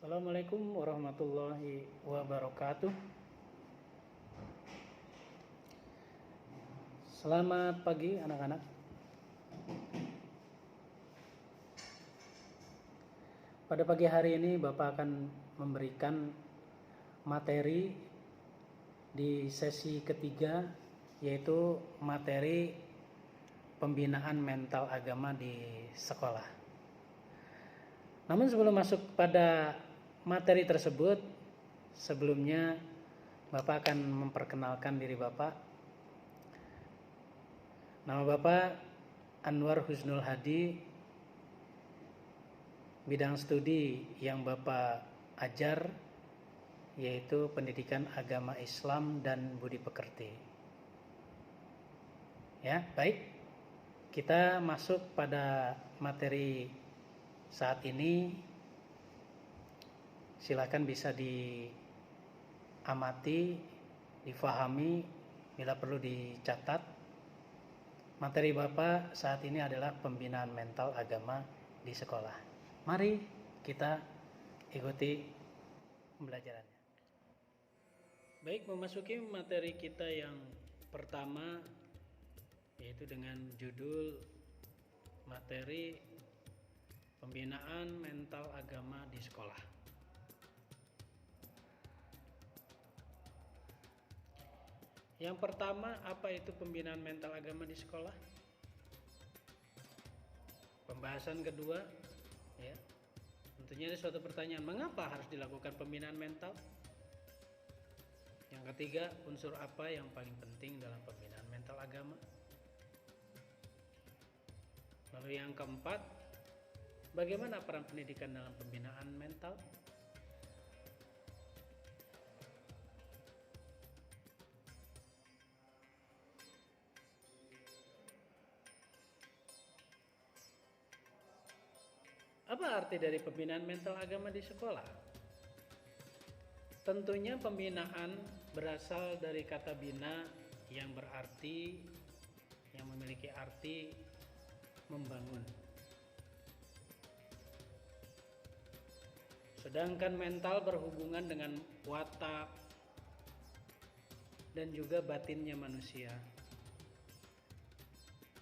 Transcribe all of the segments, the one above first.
Assalamualaikum warahmatullahi wabarakatuh. Selamat pagi anak-anak. Pada pagi hari ini Bapak akan memberikan materi di sesi ketiga, yaitu materi pembinaan mental agama di sekolah. Namun sebelum masuk pada materi tersebut, sebelumnya Bapak akan memperkenalkan diri Bapak. Nama Bapak Anwar Husnul Hadi. Bidang studi yang Bapak ajar yaitu pendidikan agama Islam dan budi pekerti. Ya, baik. Kita masuk pada materi saat ini. Silakan bisa diamati, difahami, bila perlu dicatat. Materi Bapak saat ini adalah pembinaan mental agama di sekolah. Mari kita ikuti pembelajarannya. Baik, memasuki materi kita yang pertama, yaitu dengan judul materi pembinaan mental agama di sekolah. Yang pertama, apa itu pembinaan mental agama di sekolah? Pembahasan kedua, ya, tentunya ada suatu pertanyaan, mengapa harus dilakukan pembinaan mental? Yang ketiga, unsur apa yang paling penting dalam pembinaan mental agama? Lalu yang keempat, bagaimana peran pendidikan dalam pembinaan mental? Apa arti dari pembinaan mental agama di sekolah? Tentunya pembinaan berasal dari kata bina yang berarti, yang memiliki arti membangun. Sedangkan mental berhubungan dengan watak dan juga batinnya manusia.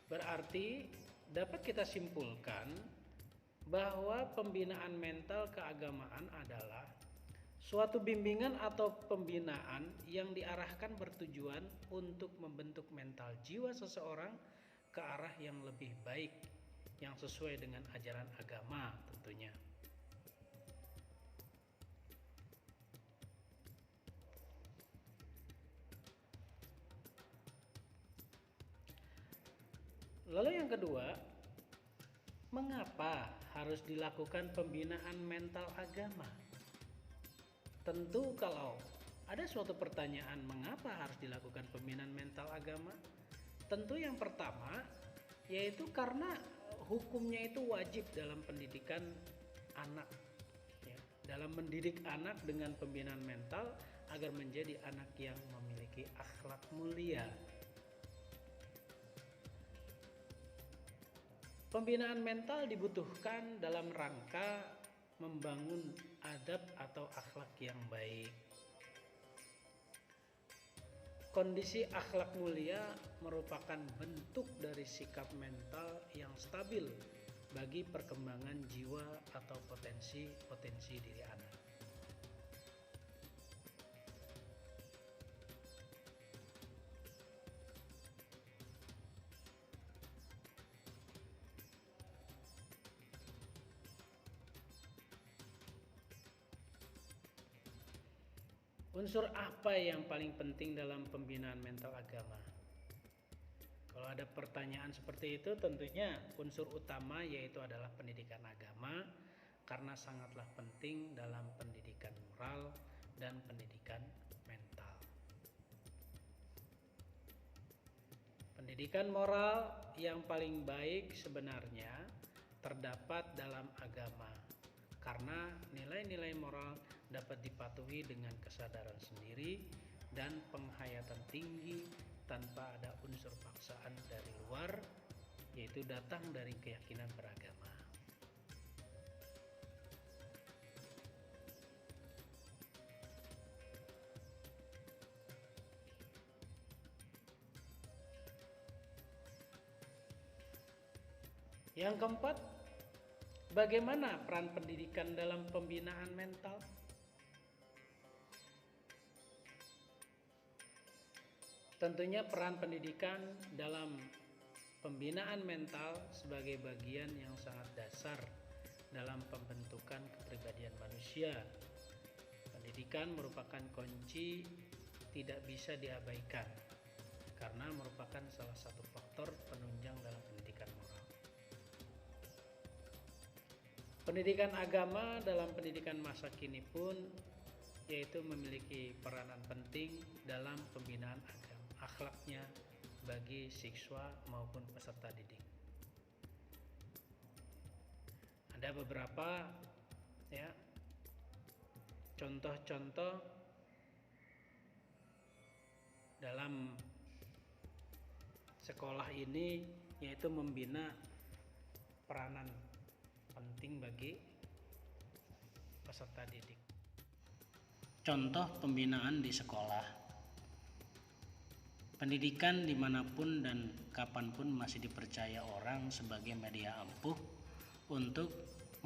Berarti dapat kita simpulkan bahwa pembinaan mental keagamaan adalah suatu bimbingan atau pembinaan yang diarahkan bertujuan untuk membentuk mental jiwa seseorang ke arah yang lebih baik, yang sesuai dengan ajaran agama tentunya. Lalu yang kedua, mengapa harus dilakukan pembinaan mental agama? Tentu kalau ada suatu pertanyaan mengapa harus dilakukan pembinaan mental agama, tentu yang pertama yaitu karena hukumnya itu wajib dalam pendidikan anak, ya, dalam mendidik anak dengan pembinaan mental agar menjadi anak yang memiliki akhlak mulia. Pembinaan mental dibutuhkan dalam rangka membangun adab atau akhlak yang baik. Kondisi akhlak mulia merupakan bentuk dari sikap mental yang stabil bagi perkembangan jiwa atau potensi diri anak. Unsur apa yang paling penting dalam pembinaan mental agama? Kalau ada pertanyaan seperti itu, tentunya unsur utama yaitu adalah pendidikan agama, karena sangatlah penting dalam pendidikan moral dan pendidikan mental. Pendidikan moral yang paling baik sebenarnya terdapat dalam agama, karena nilai-nilai moral dapat dipatuhi dengan kesadaran sendiri dan penghayatan tinggi tanpa ada unsur paksaan dari luar, yaitu datang dari keyakinan beragama. Yang keempat, bagaimana peran pendidikan dalam pembinaan mental? Tentunya peran pendidikan dalam pembinaan mental sebagai bagian yang sangat dasar dalam pembentukan kepribadian manusia. Pendidikan merupakan kunci tidak bisa diabaikan karena merupakan salah satu faktor penunjang dalam pendidikan moral. Pendidikan agama dalam pendidikan masa kini pun yaitu memiliki peranan penting dalam pembinaan akhlaknya bagi siswa maupun peserta didik. Ada beberapa contoh-contoh dalam sekolah ini, yaitu membina peranan penting bagi peserta didik. Contoh pembinaan di sekolah. Pendidikan dimanapun dan kapanpun masih dipercaya orang sebagai media ampuh untuk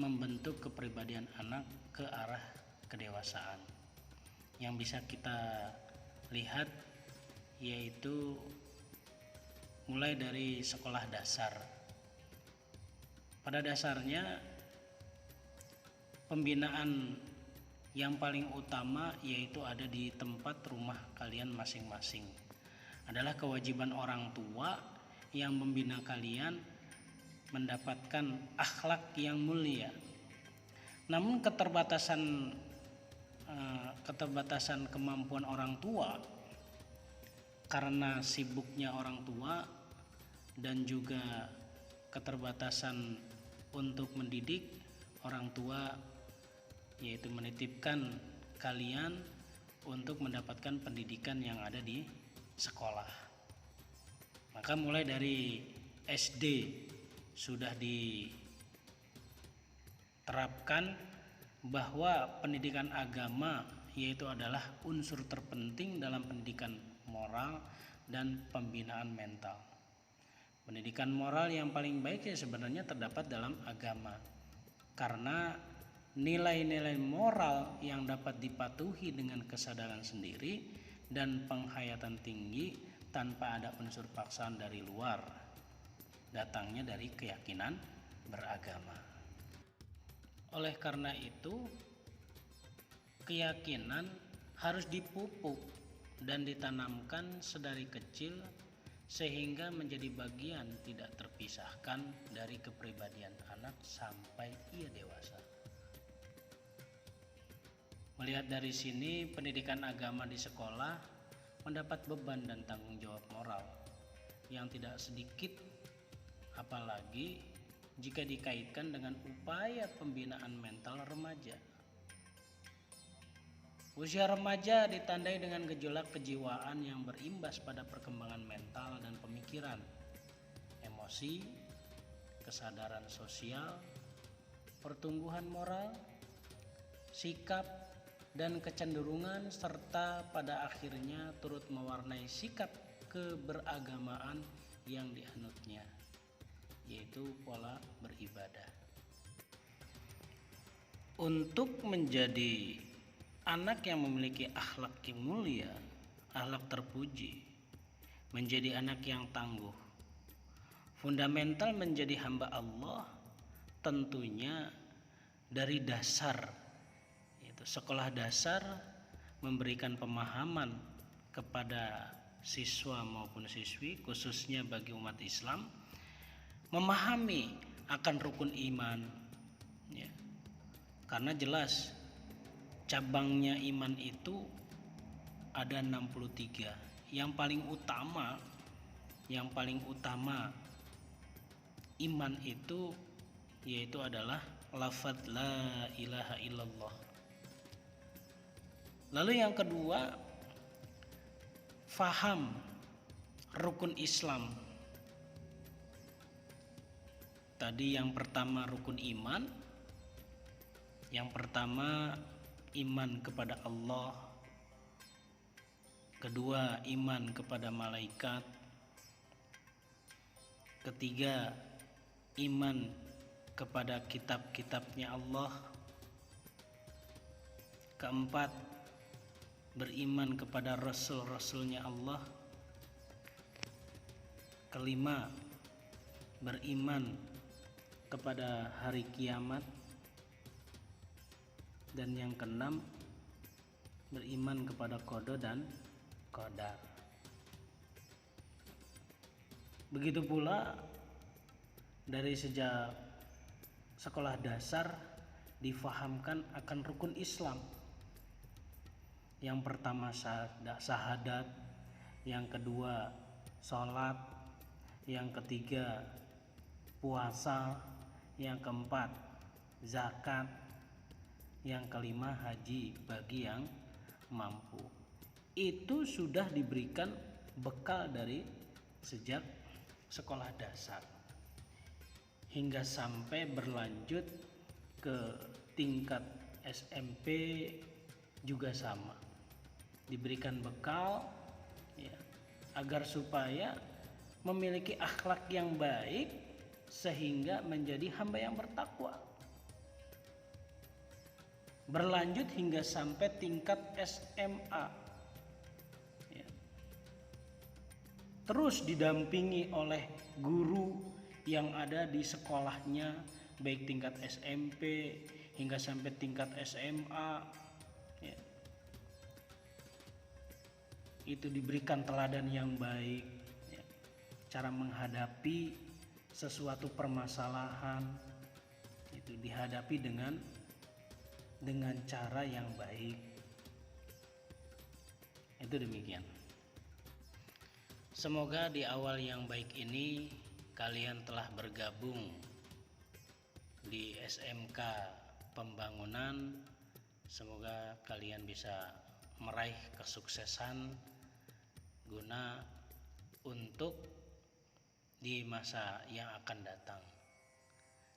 membentuk kepribadian anak ke arah kedewasaan. Yang bisa kita lihat yaitu mulai dari sekolah dasar. Pada dasarnya pembinaan yang paling utama yaitu ada di tempat rumah kalian masing-masing. Adalah kewajiban orang tua yang membina kalian mendapatkan akhlak yang mulia. Namun keterbatasan kemampuan orang tua karena sibuknya orang tua dan juga keterbatasan untuk mendidik, orang tua yaitu menitipkan kalian untuk mendapatkan pendidikan yang ada di sekolah. Maka mulai dari SD sudah diterapkan bahwa pendidikan agama yaitu adalah unsur terpenting dalam pendidikan moral dan pembinaan mental. Pendidikan moral yang paling baik ya sebenarnya terdapat dalam agama, karena nilai-nilai moral yang dapat dipatuhi dengan kesadaran sendiri dan penghayatan tinggi tanpa ada unsur paksaan dari luar, datangnya dari keyakinan beragama. Oleh karena itu, keyakinan harus dipupuk dan ditanamkan sedari kecil sehingga menjadi bagian tidak terpisahkan dari kepribadian anak sampai ia dewasa. Melihat dari sini, pendidikan agama di sekolah mendapat beban dan tanggung jawab moral yang tidak sedikit, apalagi jika dikaitkan dengan upaya pembinaan mental remaja. Usia remaja ditandai dengan gejolak kejiwaan yang berimbas pada perkembangan mental dan pemikiran, emosi, kesadaran sosial, pertumbuhan moral, sikap, dan kecenderungan, serta pada akhirnya turut mewarnai sikap keberagamaan yang dianutnya, yaitu pola beribadah. Untuk menjadi anak yang memiliki akhlak yang mulia, akhlak terpuji, menjadi anak yang tangguh, fundamental menjadi hamba Allah tentunya dari dasar. Sekolah dasar memberikan pemahaman kepada siswa maupun siswi, khususnya bagi umat Islam, memahami akan rukun iman, ya. Karena jelas cabangnya iman itu ada 63. Yang paling utama iman itu yaitu adalah lafaz la ilaha illallah. Lalu yang kedua, faham rukun Islam. Tadi yang pertama rukun iman, yang pertama iman kepada Allah, kedua iman kepada malaikat, ketiga iman kepada kitab-kitabnya Allah. Keempat, beriman kepada rasul-rasulnya Allah. Kelima, beriman kepada hari kiamat. Dan yang keenam, beriman kepada qada dan qadar. Begitu pula dari sejak sekolah dasar difahamkan akan rukun Islam. Yang pertama syahadat, yang kedua sholat, yang ketiga puasa, yang keempat zakat, yang kelima haji bagi yang mampu. Itu sudah diberikan bekal dari sejak sekolah dasar hingga sampai berlanjut ke tingkat SMP juga sama, diberikan bekal ya, agar supaya memiliki akhlak yang baik sehingga menjadi hamba yang bertakwa. Berlanjut hingga sampai tingkat SMA ya. Terus didampingi oleh guru yang ada di sekolahnya, baik tingkat SMP hingga sampai tingkat SMA ya. Itu diberikan teladan yang baik ya. Cara menghadapi sesuatu permasalahan itu dihadapi dengan cara yang baik. Itu demikian. Semoga di awal yang baik ini kalian telah bergabung di SMK Pembangunan. Semoga kalian bisa meraih kesuksesan guna untuk di masa yang akan datang.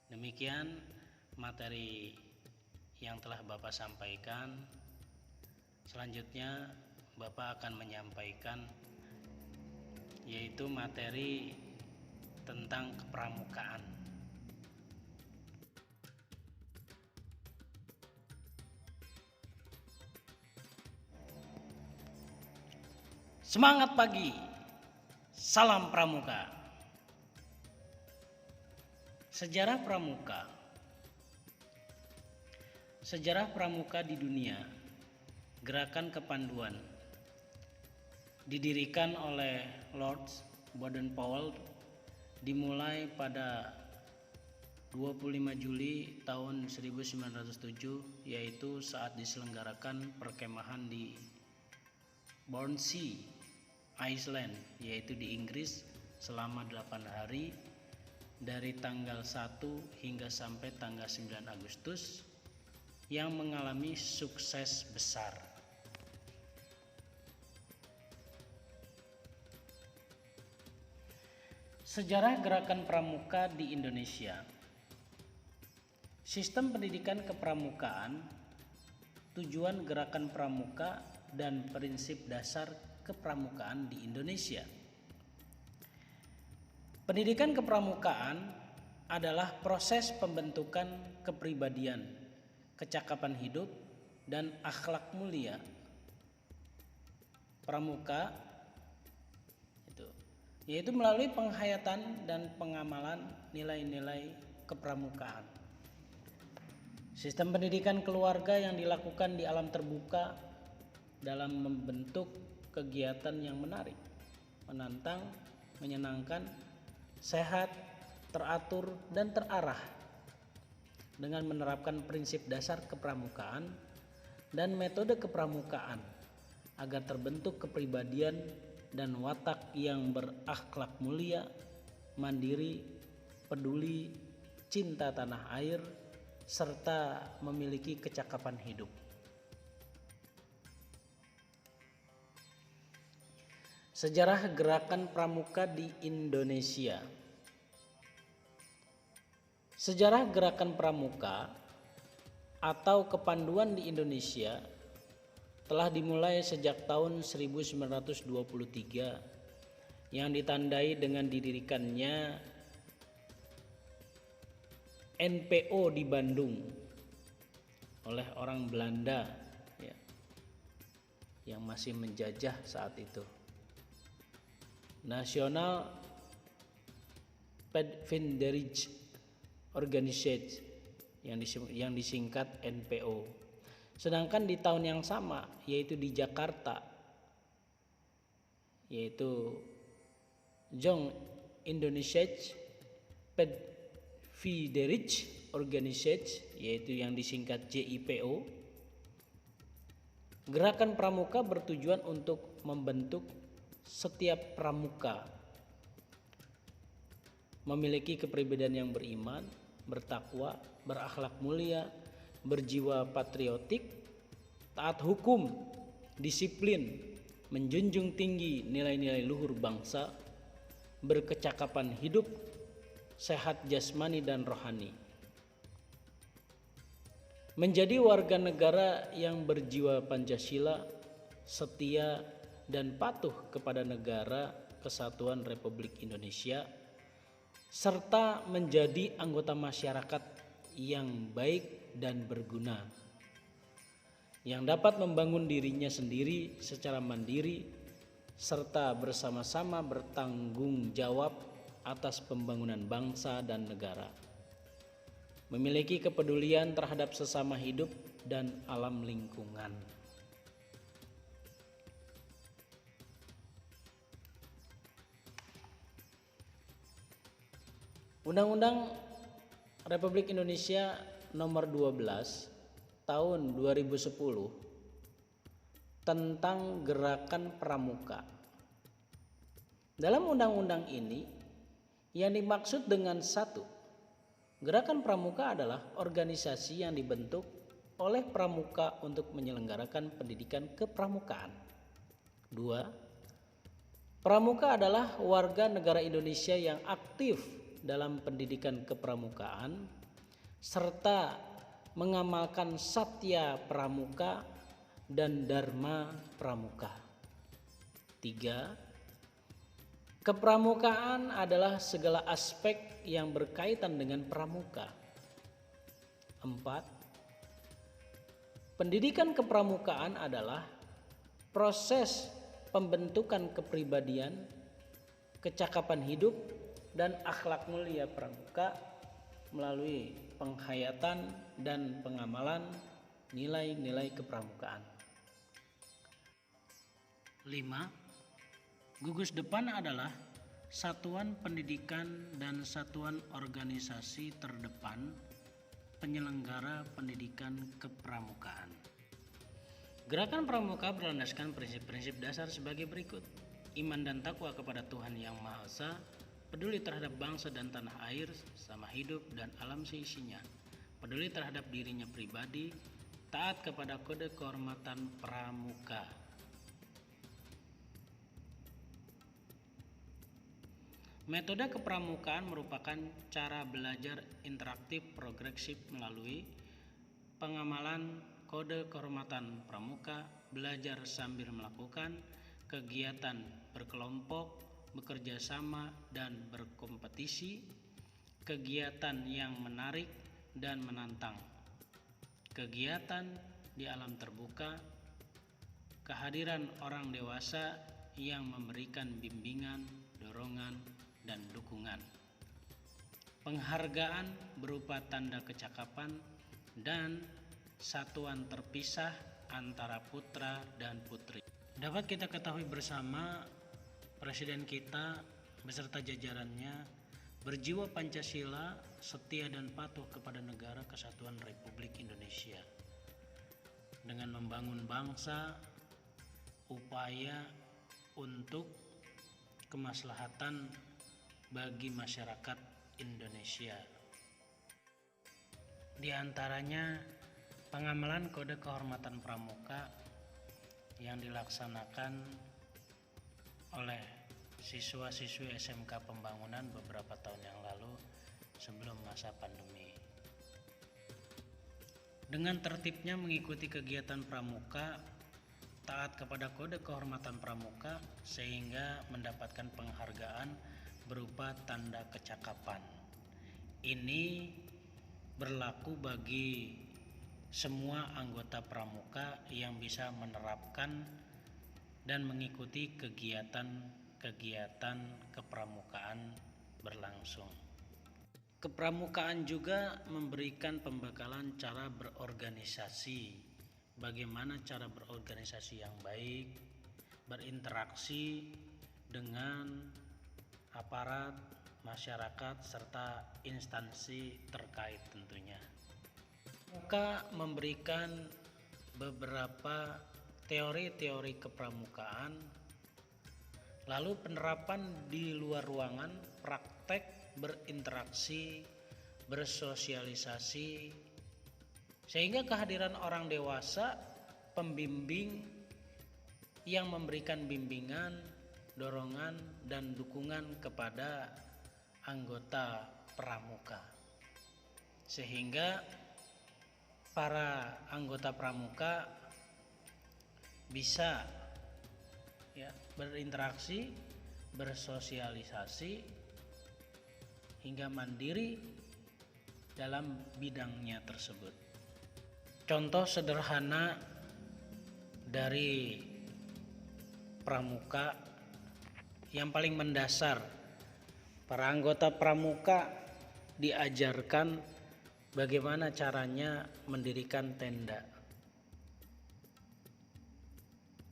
Demikian materi yang telah Bapak sampaikan. Selanjutnya Bapak akan menyampaikan yaitu materi tentang kepramukaan. Semangat pagi, salam pramuka. Sejarah pramuka. Sejarah pramuka di dunia, gerakan kepanduan, didirikan oleh Lord Baden-Powell, dimulai pada 25 Juli tahun 1907, yaitu saat diselenggarakan perkemahan di Bournemouth, Iceland, yaitu di Inggris selama 8 hari dari tanggal 1 hingga sampai tanggal 9 Agustus, yang mengalami sukses besar. Sejarah gerakan pramuka di Indonesia. Sistem pendidikan kepramukaan, tujuan gerakan pramuka dan prinsip dasar kepramukaan di Indonesia. Pendidikan kepramukaan adalah proses pembentukan kepribadian, kecakapan hidup, dan akhlak mulia. Pramuka yaitu melalui penghayatan dan pengamalan nilai-nilai kepramukaan. Sistem pendidikan keluarga yang dilakukan di alam terbuka dalam membentuk kegiatan yang menarik, menantang, menyenangkan, sehat, teratur, dan terarah, dengan menerapkan prinsip dasar kepramukaan dan metode kepramukaan agar terbentuk kepribadian dan watak yang berakhlak mulia, mandiri, peduli, cinta tanah air, serta memiliki kecakapan hidup. Sejarah gerakan pramuka di Indonesia. Sejarah gerakan pramuka atau kepanduan di Indonesia telah dimulai sejak tahun 1923 yang ditandai dengan didirikannya NPO di Bandung oleh orang Belanda ya, yang masih menjajah saat itu. National Padvinderij Organization yang disingkat NPO. Sedangkan di tahun yang sama, yaitu di Jakarta, yaitu Jong Indonesia Padvinderij Organization, yaitu yang disingkat JIPO. Gerakan pramuka bertujuan untuk membentuk setiap pramuka memiliki kepribadian yang beriman, bertakwa, berakhlak mulia, berjiwa patriotik, taat hukum, disiplin, menjunjung tinggi nilai-nilai luhur bangsa, berkecakapan hidup, sehat jasmani dan rohani. Menjadi warga negara yang berjiwa Pancasila, setia dan patuh kepada negara Kesatuan Republik Indonesia, serta menjadi anggota masyarakat yang baik dan berguna, yang dapat membangun dirinya sendiri secara mandiri, serta bersama-sama bertanggung jawab atas pembangunan bangsa dan negara, memiliki kepedulian terhadap sesama hidup dan alam lingkungan. Undang-Undang Republik Indonesia Nomor 12 Tahun 2010 tentang Gerakan Pramuka. Dalam undang-undang ini yang dimaksud dengan satu, Gerakan Pramuka adalah organisasi yang dibentuk oleh pramuka untuk menyelenggarakan pendidikan kepramukaan. 2. Pramuka adalah warga negara Indonesia yang aktif dalam pendidikan kepramukaan serta mengamalkan Satya Pramuka dan Dharma Pramuka. 3. Kepramukaan adalah segala aspek yang berkaitan dengan pramuka. 4. Pendidikan kepramukaan adalah proses pembentukan kepribadian, kecakapan hidup, dan akhlak mulia pramuka melalui penghayatan dan pengamalan nilai-nilai kepramukaan. 5. Gugus Depan adalah satuan pendidikan dan satuan organisasi terdepan penyelenggara pendidikan kepramukaan. Gerakan pramuka berlandaskan prinsip-prinsip dasar sebagai berikut: iman dan takwa kepada Tuhan Yang Maha Esa, peduli terhadap bangsa dan tanah air, sama hidup dan alam seisinya, peduli terhadap dirinya pribadi, taat kepada kode kehormatan pramuka. Metode kepramukaan merupakan cara belajar interaktif progresif melalui pengamalan kode kehormatan pramuka, belajar sambil melakukan kegiatan berkelompok, bekerja sama dan berkompetisi, kegiatan yang menarik dan menantang, kegiatan di alam terbuka, kehadiran orang dewasa yang memberikan bimbingan, dorongan, dan dukungan, penghargaan berupa tanda kecakapan, dan satuan terpisah antara putra dan putri. Dapat kita ketahui bersama, Presiden kita beserta jajarannya berjiwa Pancasila, setia dan patuh kepada negara Kesatuan Republik Indonesia. Dengan membangun bangsa, upaya untuk kemaslahatan bagi masyarakat Indonesia. Di antaranya pengamalan kode kehormatan pramuka yang dilaksanakan oleh siswa-siswi SMK Pembangunan beberapa tahun yang lalu sebelum masa pandemi. Dengan tertibnya mengikuti kegiatan pramuka, taat kepada kode kehormatan pramuka sehingga mendapatkan penghargaan berupa tanda kecakapan. Ini berlaku bagi semua anggota pramuka yang bisa menerapkan dan mengikuti kegiatan-kegiatan kepramukaan berlangsung. Kepramukaan juga memberikan pembekalan cara berorganisasi, bagaimana cara berorganisasi yang baik, berinteraksi dengan aparat, masyarakat, serta instansi terkait tentunya. Pramuka memberikan beberapa teori-teori kepramukaan, lalu penerapan di luar ruangan, praktek berinteraksi, bersosialisasi, sehingga kehadiran orang dewasa, pembimbing yang memberikan bimbingan, dorongan, dan dukungan kepada anggota pramuka, sehingga para anggota pramuka bisa berinteraksi, bersosialisasi, hingga mandiri dalam bidangnya tersebut. Contoh sederhana dari pramuka yang paling mendasar, para anggota pramuka diajarkan bagaimana caranya mendirikan tenda.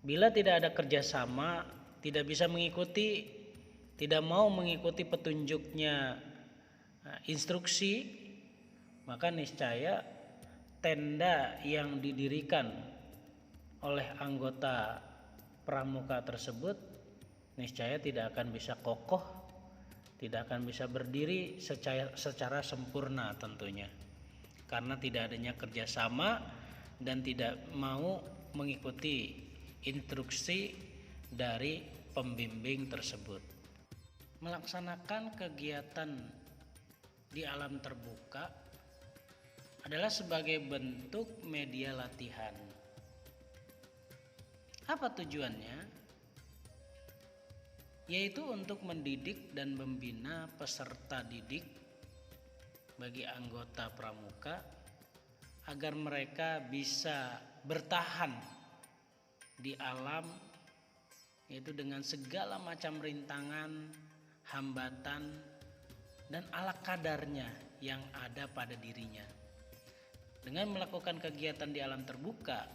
Bila tidak ada kerjasama, tidak bisa mengikuti, tidak mau mengikuti petunjuknya instruksi, maka niscaya tenda yang didirikan oleh anggota pramuka tersebut niscaya tidak akan bisa kokoh, tidak akan bisa berdiri secara sempurna tentunya, karena tidak adanya kerjasama dan tidak mau mengikuti instruksi dari pembimbing tersebut. Melaksanakan kegiatan di alam terbuka adalah sebagai bentuk media latihan. Apa tujuannya? Yaitu untuk mendidik dan membina peserta didik bagi anggota pramuka agar mereka bisa bertahan di alam, yaitu dengan segala macam rintangan, hambatan, dan ala kadarnya yang ada pada dirinya. Dengan melakukan kegiatan di alam terbuka,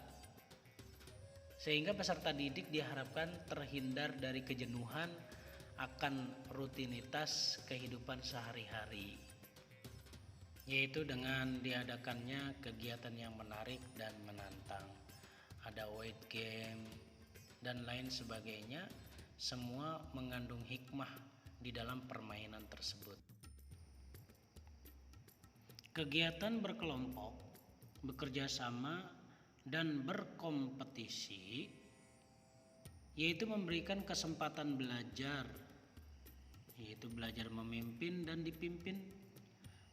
sehingga peserta didik diharapkan terhindar dari kejenuhan akan rutinitas kehidupan sehari-hari, yaitu dengan diadakannya kegiatan yang menarik dan menantang. Ada weight game dan lain sebagainya, semua mengandung hikmah di dalam permainan tersebut. Kegiatan berkelompok, bekerja sama, dan berkompetisi, yaitu memberikan kesempatan belajar, yaitu belajar memimpin dan dipimpin,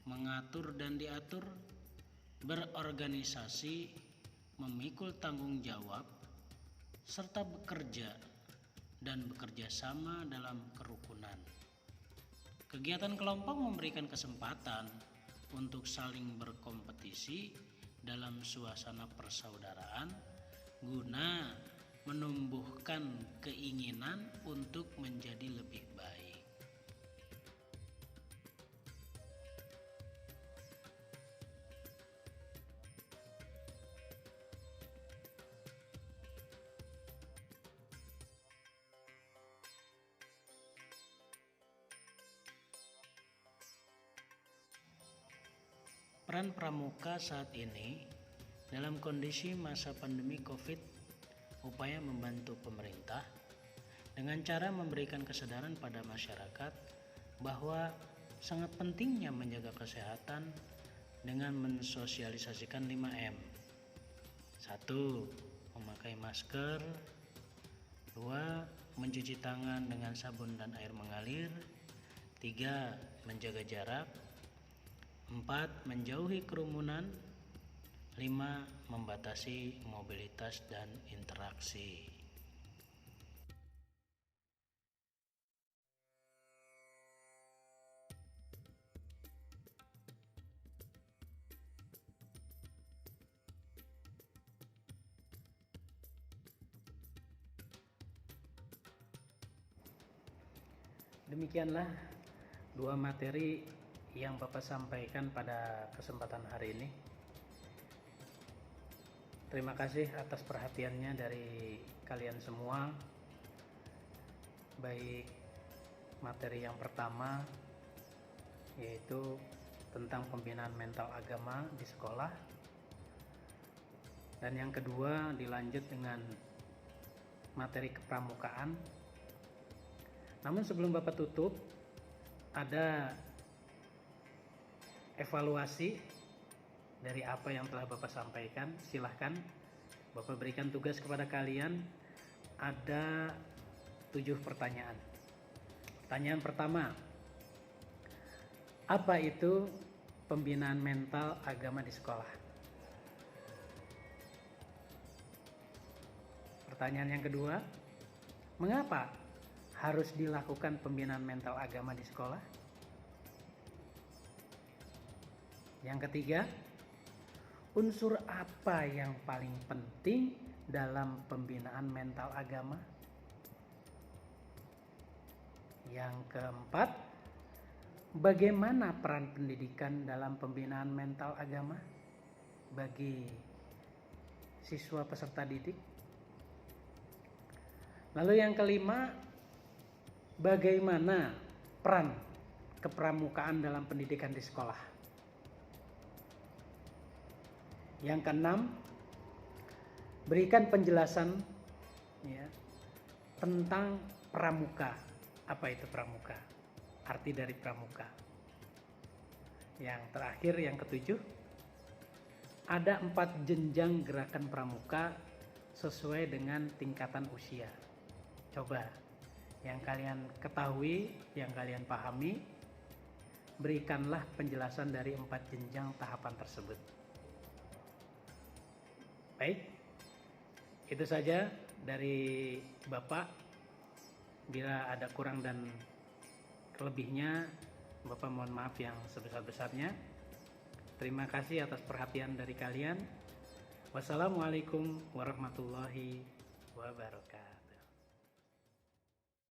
mengatur dan diatur, berorganisasi, memikul tanggung jawab, serta bekerja dan bekerja sama dalam kerukunan. Kegiatan kelompok memberikan kesempatan untuk saling berkompetisi dalam suasana persaudaraan guna menumbuhkan keinginan untuk menjadi lebih baik. Peran pramuka saat ini dalam kondisi masa pandemi COVID, upaya membantu pemerintah dengan cara memberikan kesadaran pada masyarakat bahwa sangat pentingnya menjaga kesehatan dengan mensosialisasikan 5M. 1. Memakai masker. 2. Mencuci tangan dengan sabun dan air mengalir. 3. Menjaga jarak. 4. Menjauhi kerumunan. 5. Membatasi mobilitas dan interaksi. Demikianlah dua materi yang Bapak sampaikan pada kesempatan hari ini. Terima kasih atas perhatiannya dari kalian semua. Baik materi yang pertama, yaitu tentang pembinaan mental agama di sekolah, dan yang kedua dilanjut dengan materi kepramukaan. Namun sebelum Bapak tutup, ada evaluasi dari apa yang telah Bapak sampaikan. Silahkan Bapak berikan tugas kepada kalian. Ada 7 pertanyaan. Pertanyaan pertama, apa itu pembinaan mental agama di sekolah? Pertanyaan yang kedua, mengapa harus dilakukan pembinaan mental agama di sekolah? Yang ketiga, unsur apa yang paling penting dalam pembinaan mental agama? Yang keempat, bagaimana peran pendidikan dalam pembinaan mental agama bagi siswa peserta didik? Lalu yang kelima, bagaimana peran kepramukaan dalam pendidikan di sekolah? Yang keenam, berikan penjelasan tentang pramuka. Apa itu pramuka? Arti dari pramuka. Yang terakhir, yang ketujuh, ada 4 jenjang gerakan pramuka sesuai dengan tingkatan usia. Coba yang kalian ketahui, yang kalian pahami, berikanlah penjelasan dari 4 jenjang tahapan tersebut. Baik, itu saja dari Bapak. Bila ada kurang dan kelebihnya, Bapak mohon maaf yang sebesar-besarnya. Terima kasih atas perhatian dari kalian. Wassalamualaikum warahmatullahi wabarakatuh.